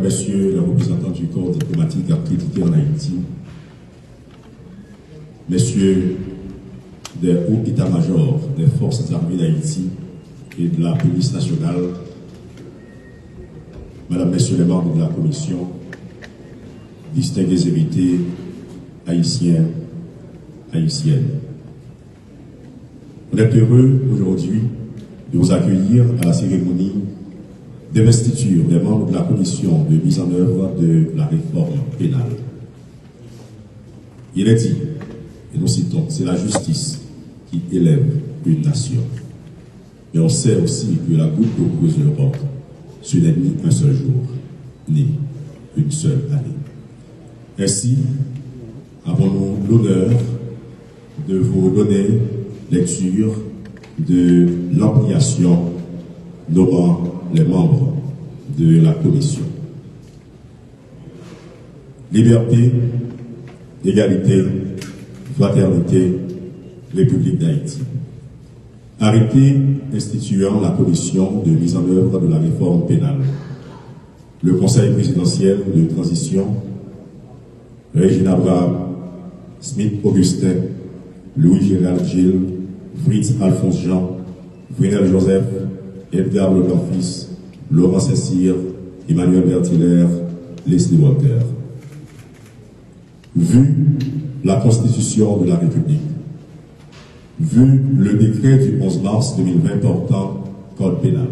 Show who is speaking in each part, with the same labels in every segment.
Speaker 1: Mesdames, Messieurs les représentants du corps diplomatique accrédité en Haïti, Messieurs des hauts états-majors des forces armées d'Haïti et de la police nationale, Mesdames, Messieurs les membres de la commission, distingués invités, haïtiens, haïtiennes. On est heureux aujourd'hui de vous accueillir à la cérémonie d'investiture des membres de la commission de mise en œuvre de la réforme pénale. Il est dit, et nous citons, c'est la justice qui élève une nation. Mais on sait aussi que la goutte d'eau creuse le roc, ce n'est ni un seul jour, ni une seule année. Ainsi, avons-nous l'honneur de vous donner lecture de l'ampliation nommant les membres de la commission. Liberté, égalité, fraternité, République d'Haïti. Arrêté instituant la commission de mise en œuvre de la réforme pénale. Le Conseil présidentiel de transition, Régine Abraham, Smith Augustin, Louis-Gérald Gilles, Fritz Alphonse Jean, Frénel Joseph, Edgar Le Corfils, Laurent Saint-Cyr, Emmanuel Berthilaire, Leslie Walter. Vu la Constitution de la République, vu le décret du 11 mars 2020 portant Code pénal,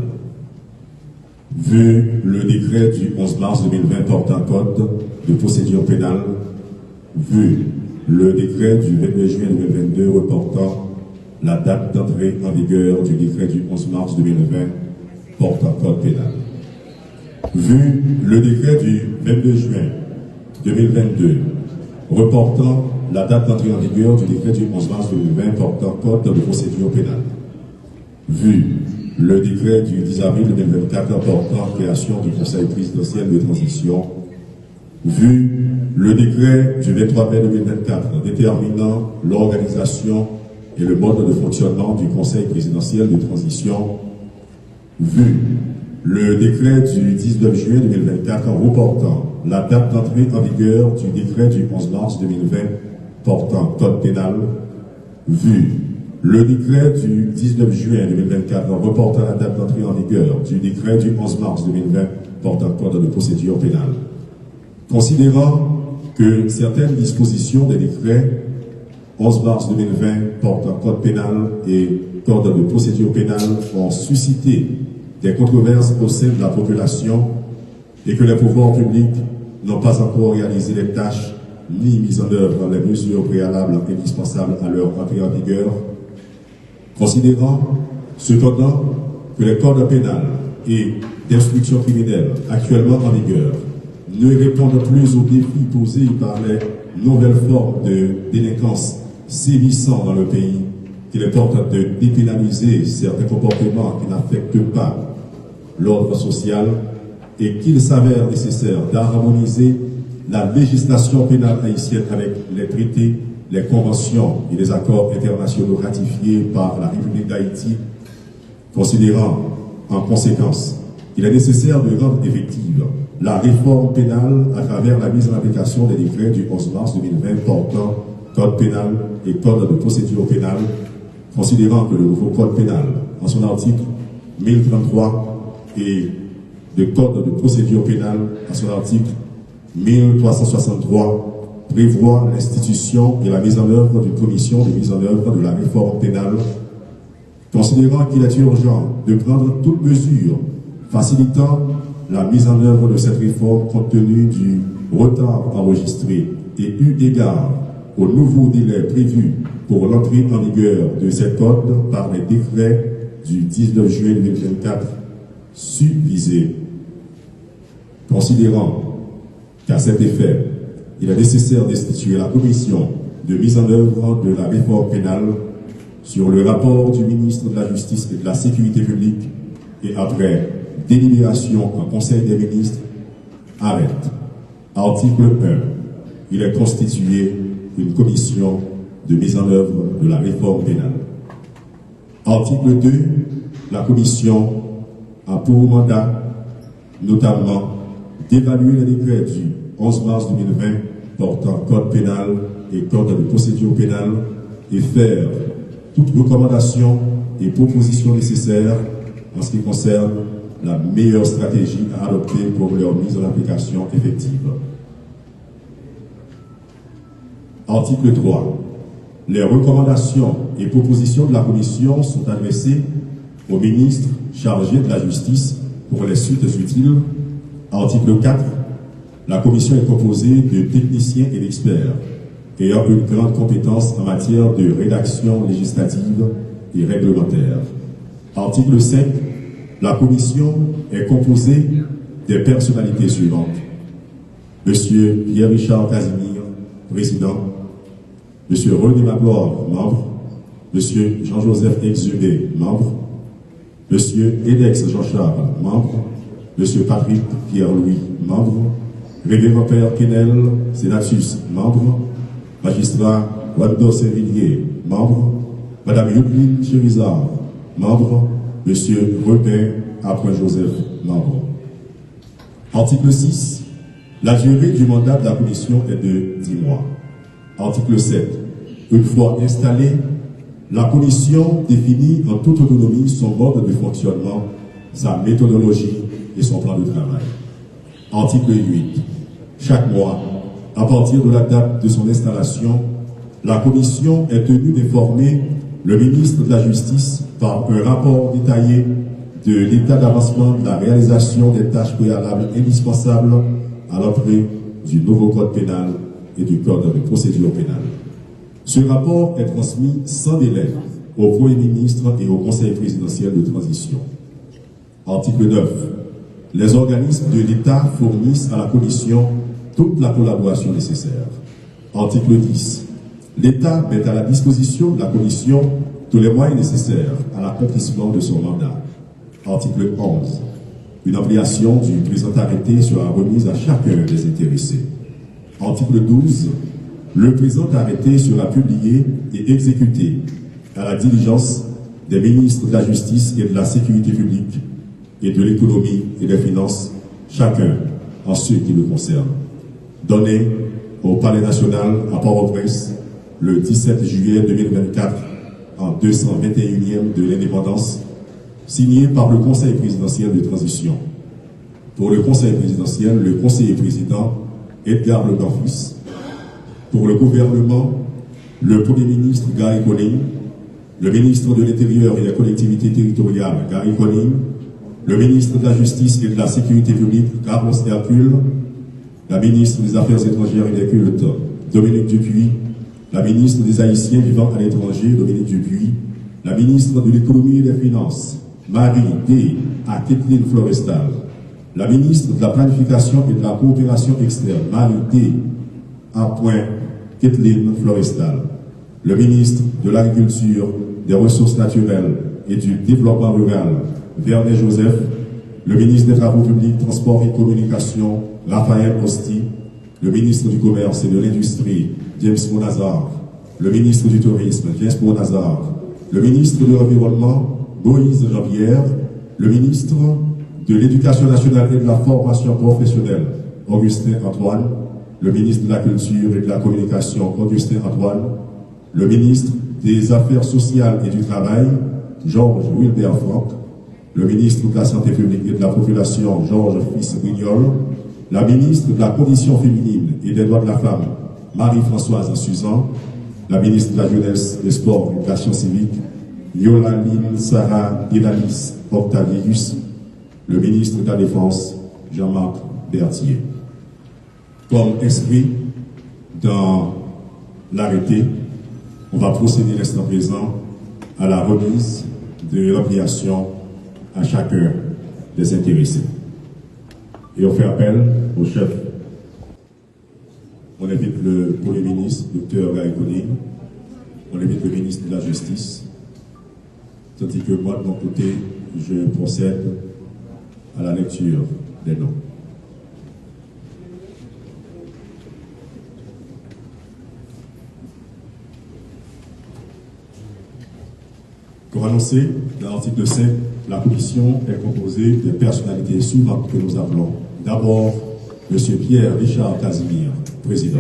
Speaker 1: vu le décret du 11 mars 2020 portant Code de procédure pénale, vu le décret du 22 juin 2022 reportant la date d'entrée en vigueur du décret du 11 mars 2020 portant Code pénal, vu le décret du 22 juin 2022 reportant la date d'entrée en vigueur du décret du 11 mars 2020 portant Code de procédure pénale, vu le décret du 10 avril 2024 portant création du Conseil présidentiel de transition, vu le décret du 23 mai 2024 déterminant l'organisation et le mode de fonctionnement du Conseil présidentiel de transition, vu le décret du 19 juillet 2024 reportant la date d'entrée en vigueur du décret du 11 mars 2020 portant Code pénal, vu le décret du 19 juin 2024 reportant la date d'entrée en vigueur du décret du 11 mars 2020 portant Code de procédure pénale. Considérant que certaines dispositions des décrets 11 mars 2020 portant Code pénal et Code de procédure pénale ont suscité des controverses au sein de la population et que les pouvoirs publics n'ont pas encore réalisé les tâches ni mis en œuvre les mesures préalables indispensables à leur entrée en vigueur, considérant cependant que les codes pénals et d'instruction criminelle actuellement en vigueur ne répondent plus aux défis posés par les nouvelles formes de délinquance sévissant dans le pays, qu'il importe de dépénaliser certains comportements qui n'affectent pas l'ordre social et qu'il s'avère nécessaire d'harmoniser la législation pénale haïtienne avec les traités, les conventions et les accords internationaux ratifiés par la République d'Haïti, considérant en conséquence qu'il est nécessaire de rendre effective la réforme pénale à travers la mise en application des décrets du 11 mars 2020 portant Code pénal et Code de procédure pénale, considérant que le nouveau Code pénal, en son article 1033 et le Code de procédure pénale, en son article 1363, prévoit l'institution et la mise en œuvre d'une commission de mise en œuvre de la réforme pénale, considérant qu'il est urgent de prendre toute mesure facilitant la mise en œuvre de cette réforme compte tenu du retard enregistré et eu égard au nouveau délai prévu pour l'entrée en vigueur de ces codes par les décrets du 19 juillet 2024 subvisés, considérant qu'à cet effet, il est nécessaire d'instituer la commission de mise en œuvre de la réforme pénale sur le rapport du ministre de la Justice et de la Sécurité publique et après délibération en Conseil des ministres, arrête. Article 1. Il est constitué une commission de mise en œuvre de la réforme pénale. Article 2. La commission a pour mandat notamment d'évaluer les décrets du 11 mars 2020 portant code pénal et code de procédure pénale et faire toutes recommandations et propositions nécessaires en ce qui concerne la meilleure stratégie à adopter pour leur mise en application effective. Article 3. Les recommandations et propositions de la Commission sont adressées au ministre chargé de la Justice pour les suites utiles. Article 4. La Commission est composée de techniciens et d'experts ayant une grande compétence en matière de rédaction législative et réglementaire. Article 5. La Commission est composée des personnalités suivantes. Monsieur Pierre-Richard Casimir, président. Monsieur René Magor, membre. Monsieur Jean-Joseph Exubé, membre. Monsieur Edex Jean-Charles, membre. Monsieur Patrick Pierre-Louis, membre. Révérend Père Kenel Sénatus, membre. Magistrat Wando Sévillier, membre. Madame Yudeline Chirizard, membre. Monsieur Robert Après-Joseph, membre. Article 6. La durée du mandat de la Commission est de 10 mois. Article 7. Une fois installée, la Commission définit en toute autonomie son mode de fonctionnement, sa méthodologie et son plan de travail. Article 8. Chaque mois, à partir de la date de son installation, la Commission est tenue d'informer le ministre de la Justice par un rapport détaillé de l'état d'avancement de la réalisation des tâches préalables indispensables à l'entrée du nouveau code pénal et du code de procédure pénale. Ce rapport est transmis sans délai au Premier ministre et au Conseil présidentiel de transition. Article 9. Les organismes de l'État fournissent à la Commission toute la collaboration nécessaire. Article 10. L'État met à la disposition de la Commission tous les moyens nécessaires à l'accomplissement de son mandat. Article 11. Une ampliation du présent arrêté sera remise à chacun des intéressés. Article 12. Le présent arrêté sera publié et exécuté à la diligence des ministres de la Justice et de la Sécurité publique et de l'économie et des finances, chacun en ce qui le concerne. Donné au Palais national à Port-au-Prince le 17 juillet 2024 en 221e de l'indépendance, signé par le Conseil présidentiel de transition. Pour le Conseil présidentiel, le conseiller président Edgar Le Dorfus. Pour le gouvernement, le Premier ministre Gary Conille, le ministre de l'Intérieur et des collectivités territoriales Gary Conille, le ministre de la Justice et de la Sécurité publique Carlos Hercule, la ministre des Affaires étrangères et des cultes Dominique Dupuis, la ministre des Haïtiens vivant à l'étranger Dominique Dupuis, la ministre de l'Économie et des Finances Marie D. à Kathleen Florestal, la ministre de la Planification et de la Coopération externe Marie D. à Kathleen Florestal, le ministre de l'Agriculture, des Ressources naturelles et du Développement rural Vernet Joseph, le ministre des Travaux publics, Transports et Communications Raphaël Osti, le ministre du Commerce et de l'Industrie James Monazar, le ministre du Tourisme James Monazar, le ministre de l'Environnement Moïse Jean-Pierre, le ministre de l'Éducation nationale et de la formation professionnelle Augustin Antoine, le ministre de la Culture et de la Communication Augustin Antoine, le ministre des Affaires sociales et du Travail Georges Wilbert Franck, le ministre de la Santé publique et de la Population Georges Fils-Brignol, la ministre de la Condition féminine et des droits de la femme Marie-Françoise Suzan, la ministre de la Jeunesse, des Sports et de l'Éducation civique Yolandine Sarah Dynalis Octavius, le ministre de la Défense Jean-Marc Berthier. Comme inscrit dans l'arrêté, on va procéder l'instant présent à la remise de l'ampliation à chacun des intéressés. Et on fait appel au chef. On invite le Premier ministre, Dr Gary Conille. On invite le ministre de la Justice. Tandis que moi, de mon côté, je procède à la lecture des noms. Comme annoncé dans l'article 5, la commission est composée des personnalités suivantes que nous appelons. D'abord, Monsieur Pierre Richard Casimir, président.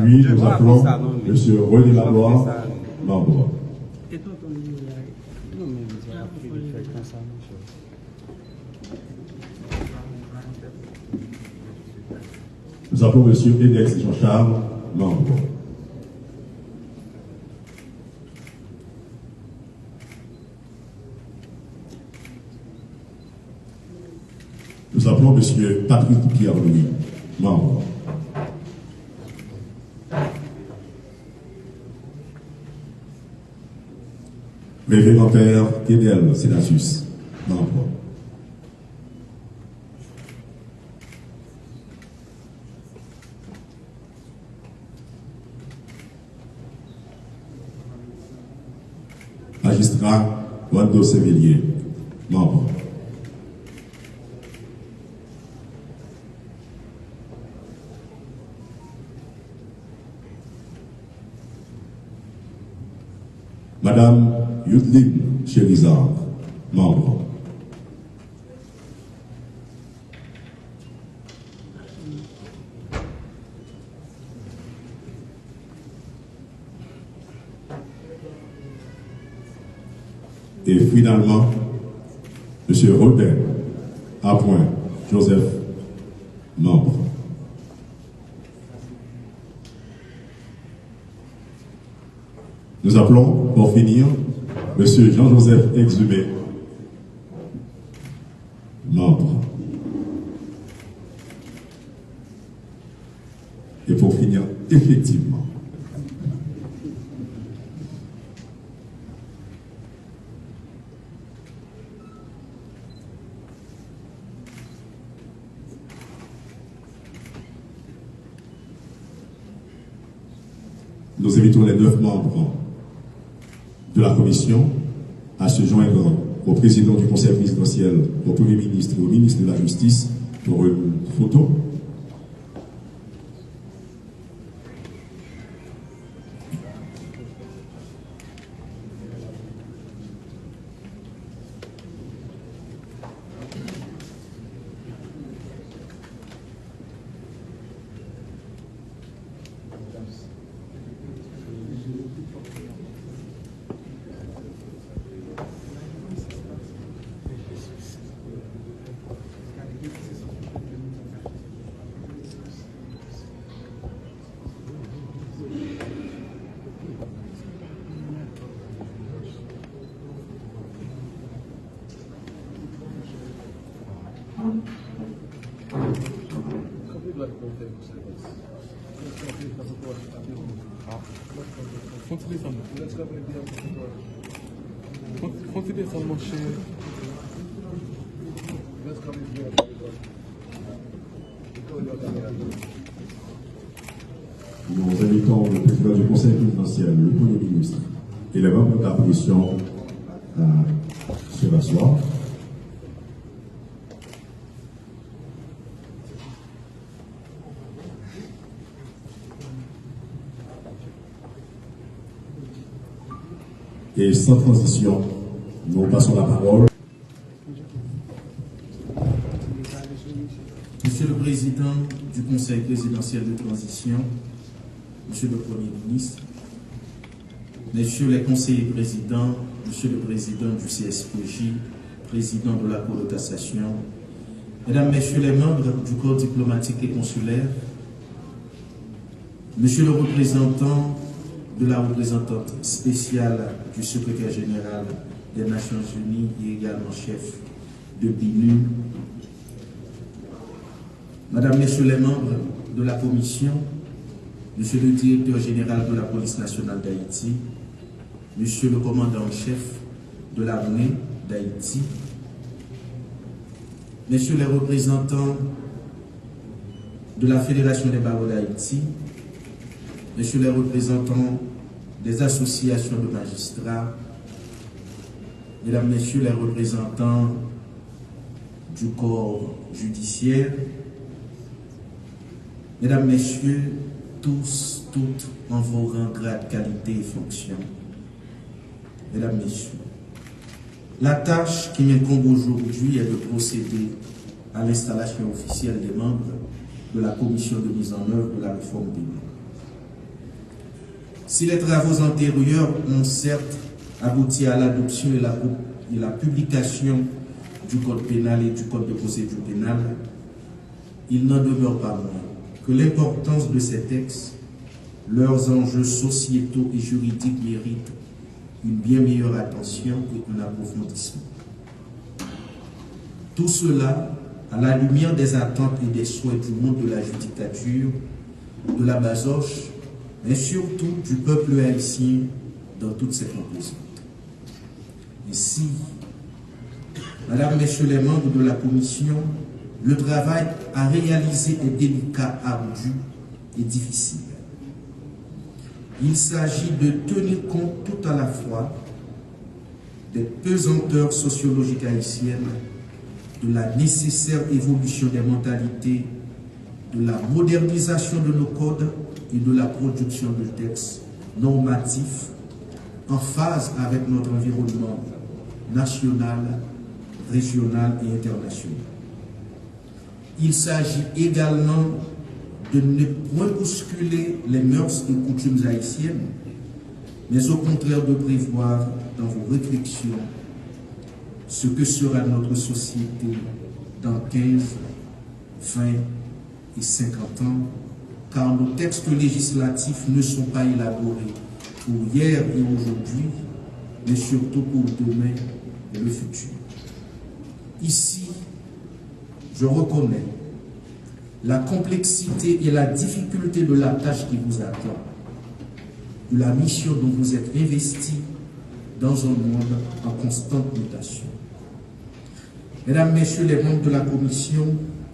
Speaker 1: Puis nous appelons Monsieur René Laloire, membre. Nous appelons Monsieur Edex Jean-Charles, membre. Nous appelons Monsieur Patrick Pierre-Louis, membre. Révérend Père Kédel Sénatus, membre. Magistrat Wando Sévillier, membre. Madame Yudline Chérizard, membre. Et finalement, M. Robert Appoint Joseph, membre. Nous appelons, pour finir, M. Jean-Joseph Exhumé, membre. Et pour finir, effectivement, nous invitons les 9 membres de la commission à se joindre au président du conseil présidentiel, au premier ministre et au ministre de la Justice pour une photo. Nous invitons le président du conseil présidentiel, le premier ministre et les membres de la commission à se rasseoir. Et sans transition, nous passons la parole.
Speaker 2: Monsieur le Président du Conseil présidentiel de transition, Monsieur le Premier ministre, Messieurs les conseillers présidents, Monsieur le Président du CSPJ, Président de la Cour de cassation, Mesdames, Messieurs les membres du corps diplomatique et consulaire, Monsieur le représentant de la représentante spéciale du secrétaire général des Nations Unies et également chef de BINU, Madame, Messieurs les membres de la Commission, Monsieur le directeur général de la police nationale d'Haïti, Monsieur le commandant en chef de l'armée d'Haïti, Messieurs les représentants de la Fédération des barreaux d'Haïti, Messieurs les représentants des associations de magistrats, Mesdames, Messieurs les représentants du corps judiciaire, Mesdames, Messieurs tous, toutes, en vos rangs, grades, qualités et fonctions. Mesdames, Messieurs, la tâche qui m'incombe aujourd'hui est de procéder à l'installation officielle des membres de la commission de mise en œuvre de la réforme pénale. Si les travaux antérieurs ont certes abouti à l'adoption et la publication du code pénal et du code de procédure pénale, il n'en demeure pas moins que l'importance de ces textes, leurs enjeux sociétaux et juridiques méritent une bien meilleure attention et un approfondissement. Tout cela à la lumière des attentes et des souhaits du monde de la judicature, de la basoche, mais surtout du peuple haïtien dans toutes ses composantes. Ainsi, Madame, Messieurs les membres de la Commission, le travail à réaliser est délicat, ardu et difficile. Il s'agit de tenir compte tout à la fois des pesanteurs sociologiques haïtiennes, de la nécessaire évolution des mentalités, de la modernisation de nos codes et de la production de textes normatifs en phase avec notre environnement national, régional et international. Il s'agit également de ne point bousculer les mœurs et coutumes haïtiennes, mais au contraire de prévoir dans vos réflexions ce que sera notre société dans 15, 20 et 50 ans, car nos textes législatifs ne sont pas élaborés pour hier et aujourd'hui, mais surtout pour demain et le futur. Ici, je reconnais la complexité et la difficulté de la tâche qui vous attend, de la mission dont vous êtes investi dans un monde en constante mutation. Mesdames, Messieurs les membres de la Commission,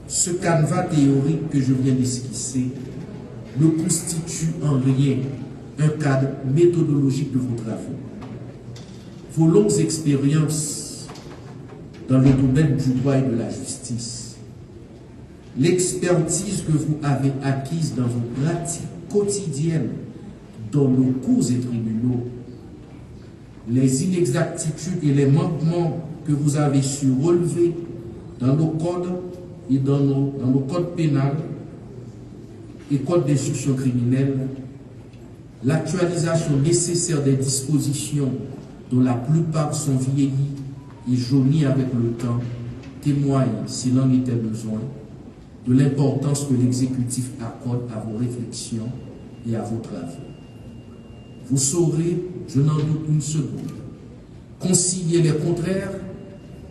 Speaker 2: ce canevas théorique que je viens d'esquisser ne constitue en rien un cadre méthodologique de vos travaux. Vos longues expériences dans le domaine du droit et de la justice, l'expertise que vous avez acquise dans vos pratiques quotidiennes dans nos cours et tribunaux, les inexactitudes et les manquements que vous avez su relever dans nos codes et dans nos codes pénals et codes d'instruction criminelle, l'actualisation nécessaire des dispositions dont la plupart sont vieillies et jaunies avec le temps témoigne, s'il en était besoin, de l'importance que l'exécutif accorde à vos réflexions et à vos travaux. Vous saurez, je n'en doute une seconde, concilier les contraires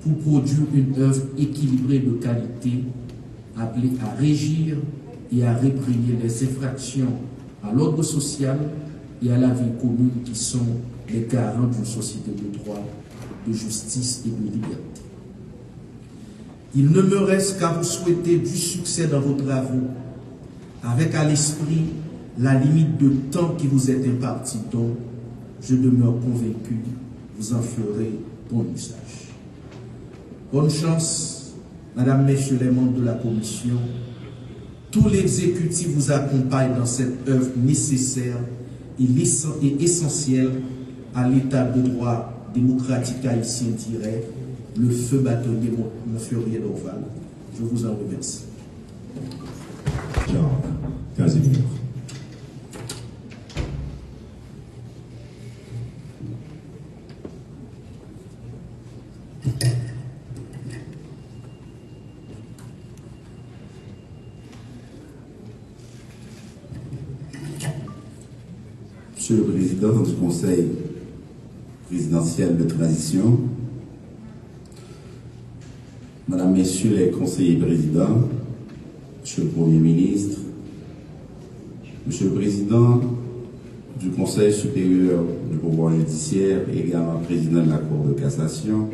Speaker 2: pour produire une œuvre équilibrée de qualité, appelée à régir et à réprimer les infractions à l'ordre social et à la vie commune qui sont les garants d'une société de droit, de justice et de liberté. Il ne me reste qu'à vous souhaiter du succès dans vos travaux, avec à l'esprit la limite de temps qui vous est impartie, dont je demeure convaincu, vous en ferez bon usage. Bonne chance, Madame, Messieurs les membres de la Commission. Tout l'exécutif vous accompagne dans cette œuvre nécessaire et essentielle à l'état de droit démocratique haïtien direct, le feu bâtonnier Montfleury d'Orval. Je vous en remercie.
Speaker 1: Jean Casimir.
Speaker 3: Monsieur le Président du Conseil présidentiel de transition, Madame, Messieurs les conseillers présidents, Monsieur le Premier ministre, Monsieur le Président du Conseil supérieur du pouvoir judiciaire et également Président de la Cour de cassation,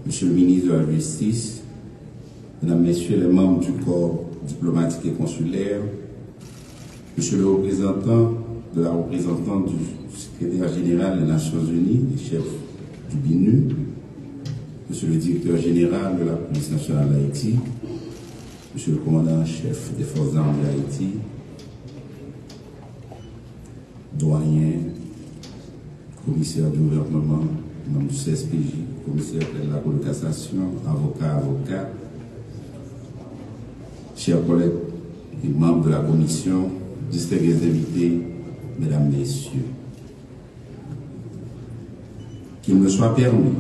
Speaker 3: Monsieur le ministre de la Justice, Mesdames, Messieurs les membres du corps diplomatique et consulaire, Monsieur le représentant de la représentante du secrétaire général des Nations Unies et chef du BINU, Monsieur le directeur général de la police nationale d'Haïti, Monsieur le commandant-chef des forces armées d'Haïti, doyen, commissaire du gouvernement, membre du CSPJ, commissaire de la Cour de cassation, avocats, chers collègues et membres de la commission, distingués invités, mesdames, messieurs. Qu'il me soit permis,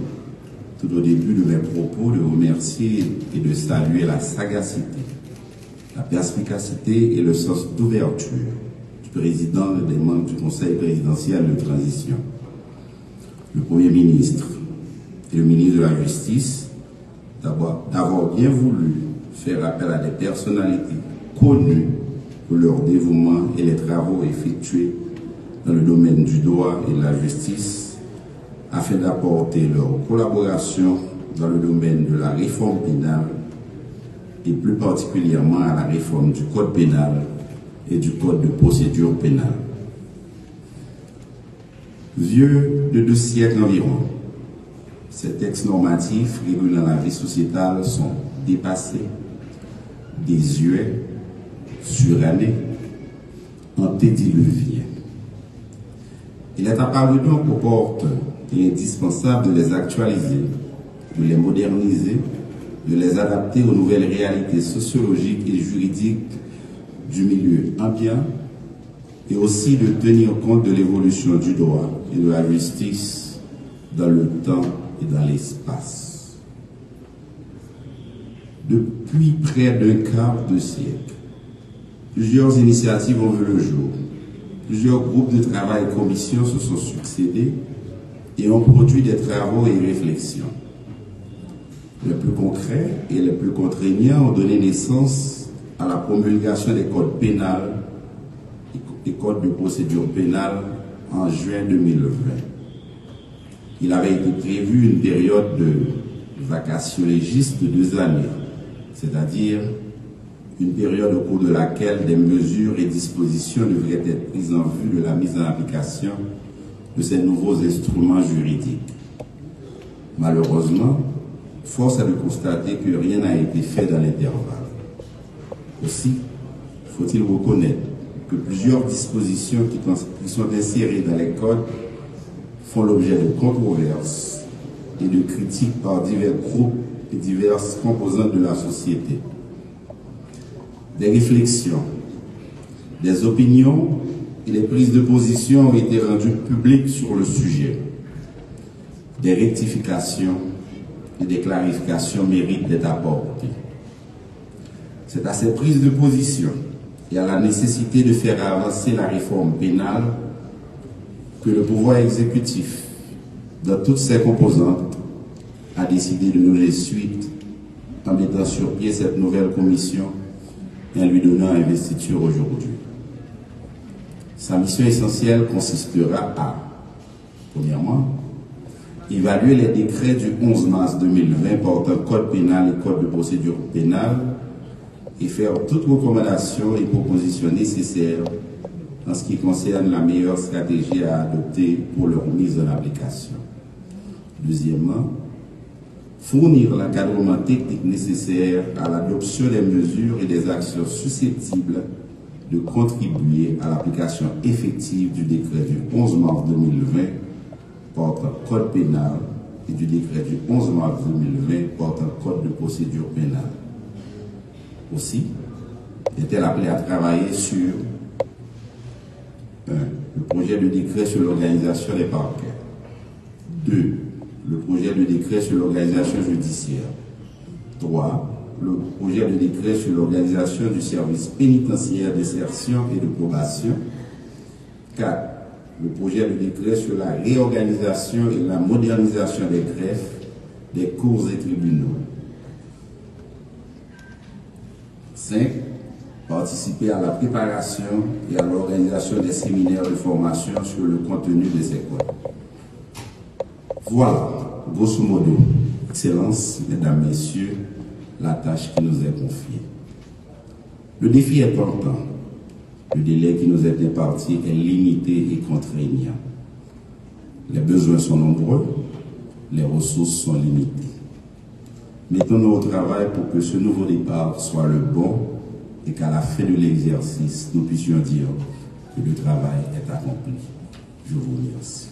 Speaker 3: tout au début de mes propos, de remercier et de saluer la sagacité, la perspicacité et le sens d'ouverture du président et des membres du Conseil présidentiel de transition, le Premier ministre et le ministre de la Justice, d'avoir bien voulu faire appel à des personnalités connues pour leur dévouement et les travaux effectués dans le domaine du droit et de la justice, afin d'apporter leur collaboration dans le domaine de la réforme pénale et plus particulièrement à la réforme du code pénal et du code de procédure pénale. Vieux de 2 siècles environ, ces textes normatifs régulant la vie sociétale sont dépassés, désuets, surannés, antédiluviens. Il est apparu donc opportun et indispensable de les actualiser, de les moderniser, de les adapter aux nouvelles réalités sociologiques et juridiques du milieu ambiant et aussi de tenir compte de l'évolution du droit et de la justice dans le temps et dans l'espace. Depuis près d'un quart de siècle, plusieurs initiatives ont vu le jour. Plusieurs groupes de travail et commissions se sont succédés et ont produit des travaux et réflexions. Les plus concrets et les plus contraignants ont donné naissance à la promulgation des codes pénals et codes de procédure pénale en juin 2020. Il avait été prévu une période de vacation légiste de 2 années, c'est-à-dire une période au cours de laquelle des mesures et dispositions devraient être prises en vue de la mise en application de ces nouveaux instruments juridiques. Malheureusement, force est de constater que rien n'a été fait dans l'intervalle. Aussi, faut-il reconnaître que plusieurs dispositions qui sont insérées dans les codes font l'objet de controverses et de critiques par divers groupes et diverses composantes de la société. Des réflexions, des opinions et des prises de position ont été rendues publiques sur le sujet. Des rectifications et des clarifications méritent d'être apportées. C'est à ces prises de position et à la nécessité de faire avancer la réforme pénale que le pouvoir exécutif, dans toutes ses composantes, a décidé de donner suite en mettant sur pied cette nouvelle commission et en lui donnant investiture aujourd'hui. Sa mission essentielle consistera à, premièrement, évaluer les décrets du 11 mars 2020 portant code pénal et code de procédure pénale et faire toutes recommandations et propositions nécessaires en ce qui concerne la meilleure stratégie à adopter pour leur mise en application. Deuxièmement, fournir l'encadrement technique nécessaire à l'adoption des mesures et des actions susceptibles de contribuer à l'application effective du décret du 11 mars 2020 portant code pénal et du décret du 11 mars 2020 portant code de procédure pénale. Aussi, est-elle appelée à travailler sur 1. Le projet de décret sur l'organisation des parquets. 2. Le projet de décret sur l'organisation judiciaire. 3. Le projet de décret sur l'organisation du service pénitentiaire d'insertion et de probation. 4. Le projet de décret sur la réorganisation et la modernisation des greffes, des cours et tribunaux. 5. Participer à la préparation et à l'organisation des séminaires de formation sur le contenu de ces codes. Voilà, grosso modo, Excellences, Mesdames, Messieurs, la tâche qui nous est confiée. Le défi est important. Le délai qui nous est imparti est limité et contraignant. Les besoins sont nombreux, les ressources sont limitées. Mettons-nous au travail pour que ce nouveau départ soit le bon et qu'à la fin de l'exercice, nous puissions dire que le travail est accompli.
Speaker 4: Je vous remercie.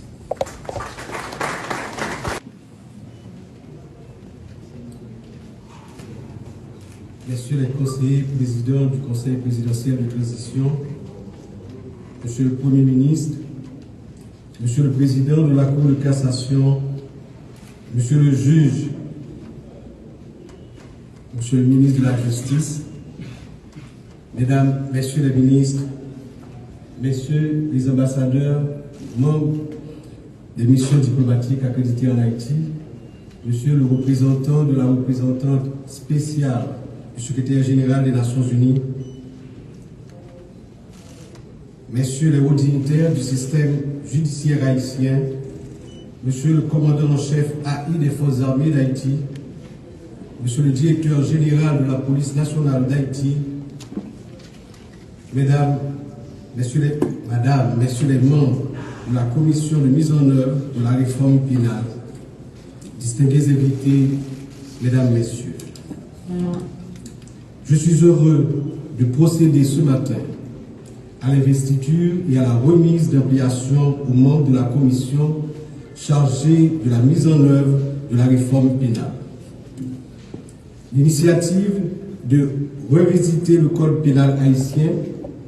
Speaker 5: Messieurs les conseillers présidents du Conseil présidentiel de transition, Monsieur le Premier ministre, Monsieur le Président de la Cour de cassation, Monsieur le juge, Monsieur le ministre de la Justice, Mesdames, Messieurs les ministres, Messieurs les ambassadeurs, membres des missions diplomatiques accréditées en Haïti, Monsieur le représentant de la représentante spéciale du secrétaire général des Nations Unies, Messieurs les hauts dignitaires du système judiciaire haïtien, Monsieur le commandant en chef AI des Forces armées d'Haïti, Monsieur le directeur général de la police nationale d'Haïti, Mesdames, Messieurs les membres de la commission de mise en œuvre de la réforme pénale, distingués invités, Mesdames, Messieurs, je suis heureux de procéder ce matin à l'investiture et à la remise d'ampliation aux membres de la commission chargée de la mise en œuvre de la réforme pénale. L'initiative de revisiter le code pénal haïtien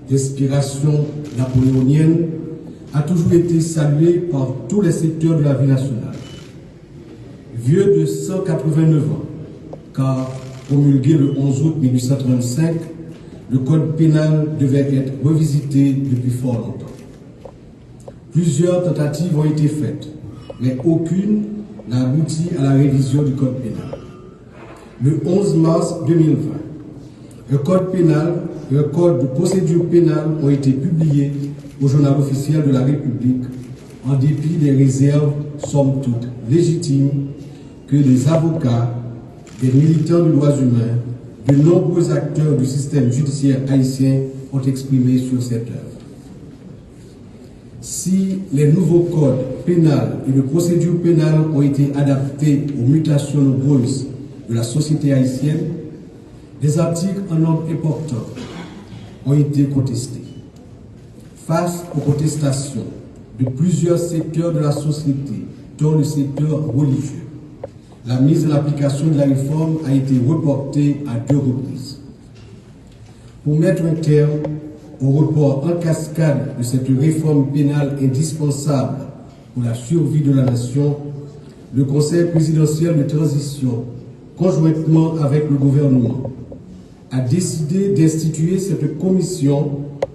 Speaker 5: d'inspiration napoléonienne a toujours été saluée par tous les secteurs de la vie nationale. Vieux de 189 ans, car promulgué le 11 août 1835, le code pénal devait être revisité depuis fort longtemps. Plusieurs tentatives ont été faites, mais aucune n'a abouti à la révision du code pénal. Le 11 mars 2020, le code pénal et le code de procédure pénale ont été publiés au journal officiel de la République, en dépit des réserves, somme toute légitimes, que des avocats, des militants des droits humains, de nombreux acteurs du système judiciaire haïtien ont exprimé sur cette œuvre. Si les nouveaux codes pénals et de procédure pénale ont été adaptés aux mutations nombreuses de la société haïtienne, des articles en nombre important ont été contestés. Face aux contestations de plusieurs secteurs de la société, dont le secteur religieux, la mise en application de la réforme a été reportée à 2 reprises. Pour mettre un terme au report en cascade de cette réforme pénale indispensable pour la survie de la nation, le Conseil présidentiel de transition, conjointement avec le gouvernement, a décidé d'instituer cette commission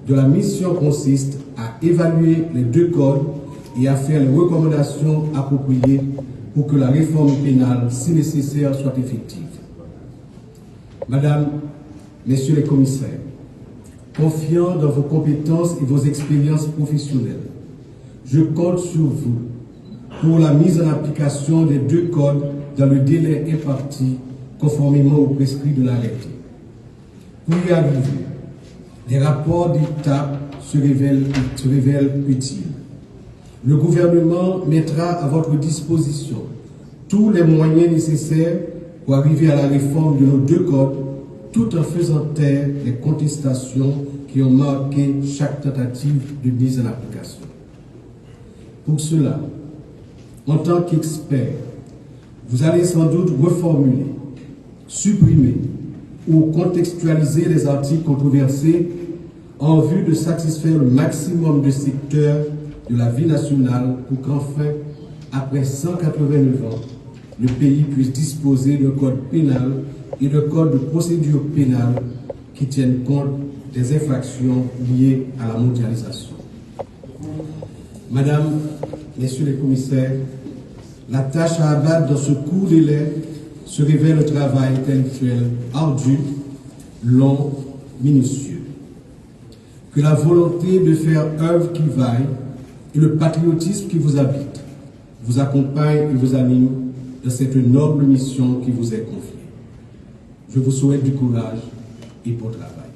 Speaker 5: dont la mission consiste à évaluer les 2 codes et à faire les recommandations appropriées pour que la réforme pénale, si nécessaire, soit effective. Madame, Messieurs les commissaires, confiant dans vos compétences et vos expériences professionnelles, je compte sur vous pour la mise en application des 2 codes dans le délai imparti conformément au prescrit de l'arrêté. Pour y arriver, les rapports d'étape se révèlent utiles. Le gouvernement mettra à votre disposition tous les moyens nécessaires pour arriver à la réforme de nos 2 codes, tout en faisant taire les contestations qui ont marqué chaque tentative de mise en application. Pour cela, en tant qu'expert, vous allez sans doute reformuler, supprimer ou contextualiser les articles controversés en vue de satisfaire le maximum de secteurs de la vie nationale pour qu'enfin, après 189 ans, le pays puisse disposer d'un code pénal et d'un code de procédure pénale qui tiennent compte des infractions liées à la mondialisation. Madame, Messieurs les commissaires, la tâche à abattre dans ce court délai se révèle un travail intellectuel ardu, long, minutieux. Que la volonté de faire œuvre qui vaille et le patriotisme qui vous habite vous accompagnent et vous animent dans cette noble mission qui vous est confiée. Je vous souhaite du courage et bon travail.